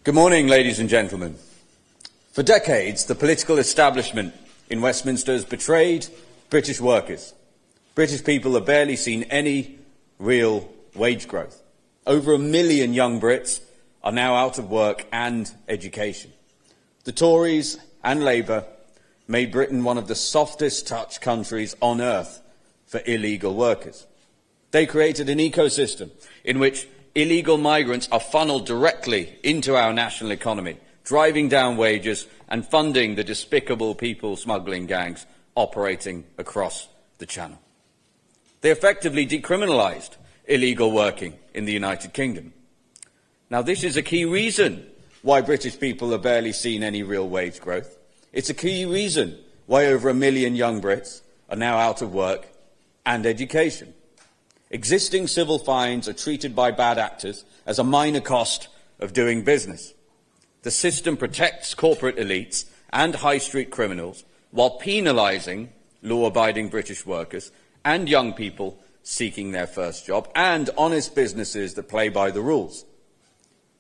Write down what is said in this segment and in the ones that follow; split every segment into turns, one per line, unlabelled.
Good morning, ladies and gentlemen. For decades, the political establishment in Westminster has betrayed British workers. British people have barely seen any real wage growth. Over 1 million young Brits are now out of work and education. The Tories and Labour made Britain one of the softest touch countries on earth for illegal workers. They created an ecosystem in which illegal migrants are funneled directly into our national economy, driving down wages and funding the despicable people smuggling gangs operating across the Channel. They effectively decriminalised illegal working in the United Kingdom. Now, this is a key reason why British people have barely seen any real wage growth. It's a key reason why over 1 million young Brits are now out of work and education. Existing civil fines are treated by bad actors as a minor cost of doing business. The system protects corporate elites and high street criminals while penalising law-abiding British workers and young people seeking their first job and honest businesses that play by the rules.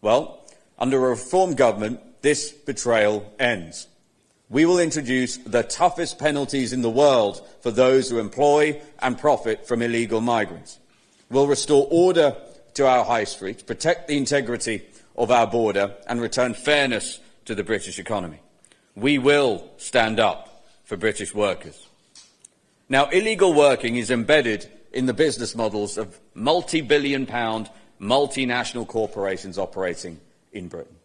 Well, under a reform government, this betrayal ends. We will introduce the toughest penalties in the world for those who employ and profit from illegal migrants. We'll restore order to our high streets, protect the integrity of our border and return fairness to the British economy. We will stand up for British workers. Now, illegal working is embedded in the business models of multi-billion-pound multinational corporations operating in Britain.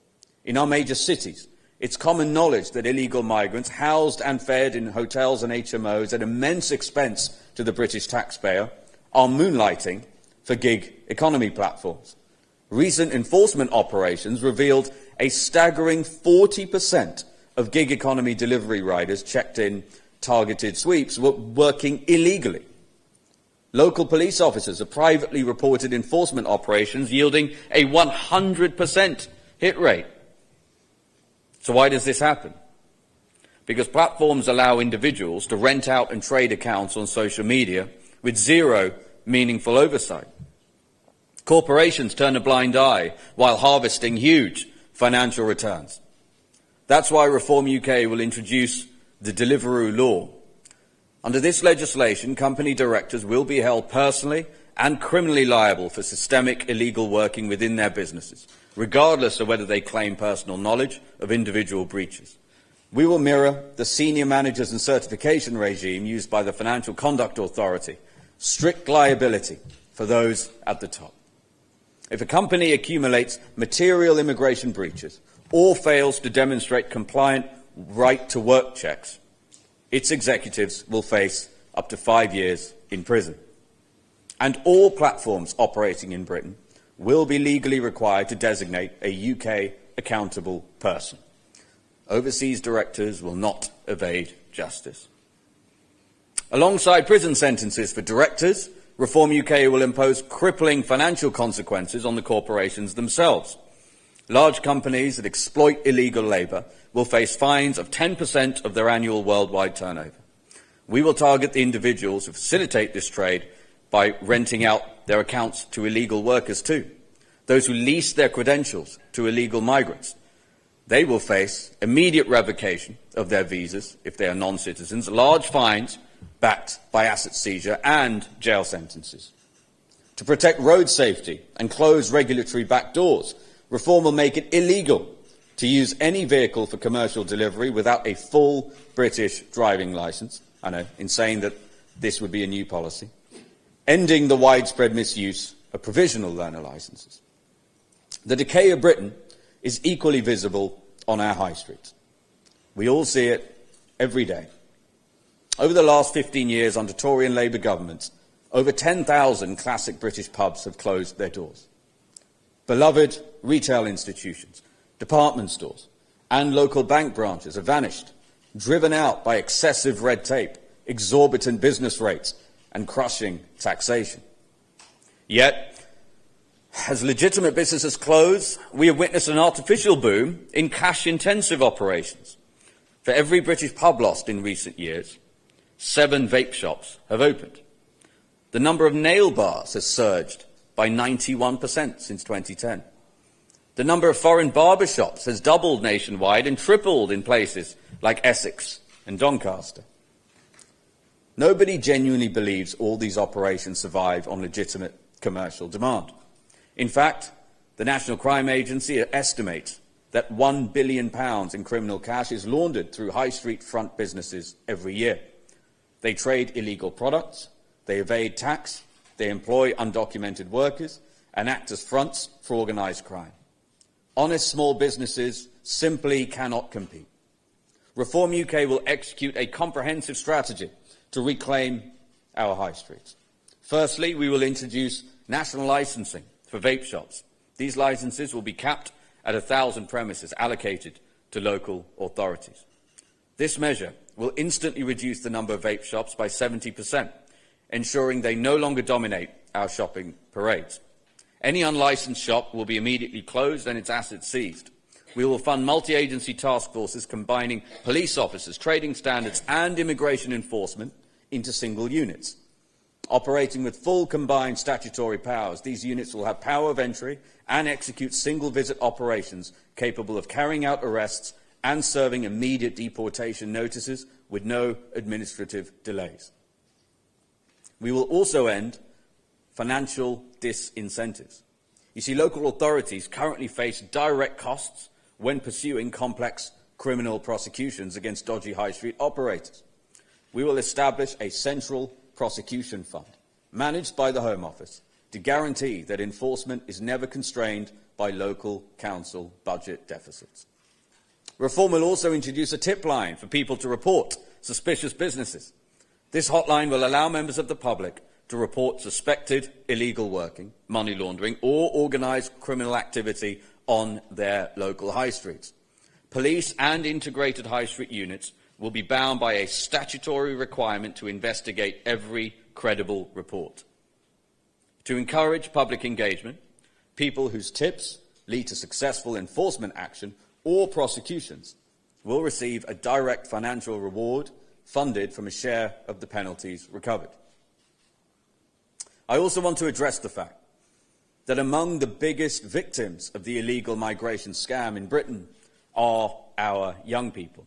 In our major cities, it's common knowledge that illegal migrants housed and fed in hotels and HMOs at immense expense to the British taxpayer are moonlighting for gig economy platforms. Recent enforcement operations revealed a staggering 40% of gig economy delivery riders checked in targeted sweeps were working illegally. Local police officers have privately reported enforcement operations yielding a 100% hit rate. So why does this happen? Because platforms allow individuals to rent out and trade accounts on social media with zero meaningful oversight. Corporations turn a blind eye while harvesting huge financial returns. That's why Reform UK will introduce the Deliveroo law. Under this legislation, company directors will be held personally and criminally liable for systemic illegal working within their businesses, regardless of whether they claim personal knowledge of individual breaches. We will mirror the senior managers and certification regime used by the Financial Conduct Authority, strict liability for those at the top. If a company accumulates material immigration breaches or fails to demonstrate compliant right-to-work checks, its executives will face up to 5 years in prison. And all platforms operating in Britain will be legally required to designate a UK accountable person. Overseas directors will not evade justice. Alongside prison sentences for directors, Reform UK will impose crippling financial consequences on the corporations themselves. Large companies that exploit illegal labour will face fines of 10% of their annual worldwide turnover. We will target the individuals who facilitate this trade by renting out their accounts to illegal workers too. Those who lease their credentials to illegal migrants. They will face immediate revocation of their visas if they are non-citizens, large fines backed by asset seizure and jail sentences. To protect road safety and close regulatory backdoors, reform will make it illegal to use any vehicle for commercial delivery without a full British driving licence. I know, in saying that this would be a new policy. Ending the widespread misuse of provisional learner licences. The decay of Britain is equally visible on our high streets. We all see it every day. Over the last 15 years under Tory and Labour governments, over 10,000 classic British pubs have closed their doors. Beloved retail institutions, department stores and local bank branches have vanished, driven out by excessive red tape, exorbitant business rates and crushing taxation. Yet, as legitimate businesses close, we have witnessed an artificial boom in cash-intensive operations. For every British pub lost in recent years, 7 vape shops have opened. The number of nail bars has surged by 91% since 2010. The number of foreign barber shops has doubled nationwide and tripled in places like Essex and Doncaster. Nobody genuinely believes all these operations survive on legitimate commercial demand. In fact, the National Crime Agency estimates that £1 billion in criminal cash is laundered through high street front businesses every year. They trade illegal products, they evade tax, they employ undocumented workers, and act as fronts for organised crime. Honest small businesses simply cannot compete. Reform UK will execute a comprehensive strategy to reclaim our high streets. Firstly, we will introduce national licensing for vape shops. These licences will be capped at 1,000 premises allocated to local authorities. This measure will instantly reduce the number of vape shops by 70%, ensuring they no longer dominate our shopping parades. Any unlicensed shop will be immediately closed and its assets seized. We will fund multi-agency task forces combining police officers, trading standards and immigration enforcement into single units. Operating with full combined statutory powers, these units will have power of entry and execute single-visit operations capable of carrying out arrests and serving immediate deportation notices with no administrative delays. We will also end financial disincentives. You see, local authorities currently face direct costs when pursuing complex criminal prosecutions against dodgy high street operators. We will establish a central prosecution fund managed by the Home Office to guarantee that enforcement is never constrained by local council budget deficits. Reform will also introduce a tip line for people to report suspicious businesses. This hotline will allow members of the public to report suspected illegal working, money laundering or organised criminal activity on their local high streets. Police and integrated high street units will be bound by a statutory requirement to investigate every credible report. To encourage public engagement, people whose tips lead to successful enforcement action or prosecutions will receive a direct financial reward funded from a share of the penalties recovered. I also want to address the fact that among the biggest victims of the illegal migration scam in Britain are our young people.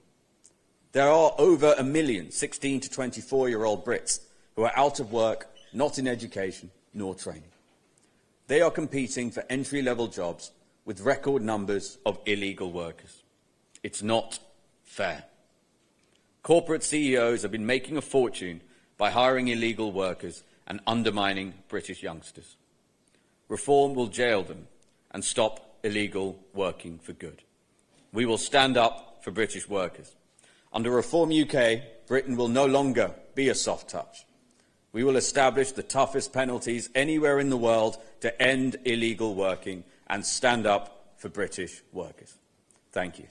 There are over 1 million 16 to 24-year-old Brits who are out of work, not in education nor training. They are competing for entry-level jobs with record numbers of illegal workers. It's not fair. Corporate CEOs have been making a fortune by hiring illegal workers and undermining British youngsters. Reform will jail them and stop illegal working for good. We will stand up for British workers. Under Reform UK, Britain will no longer be a soft touch. We will establish the toughest penalties anywhere in the world to end illegal working and stand up for British workers. Thank you.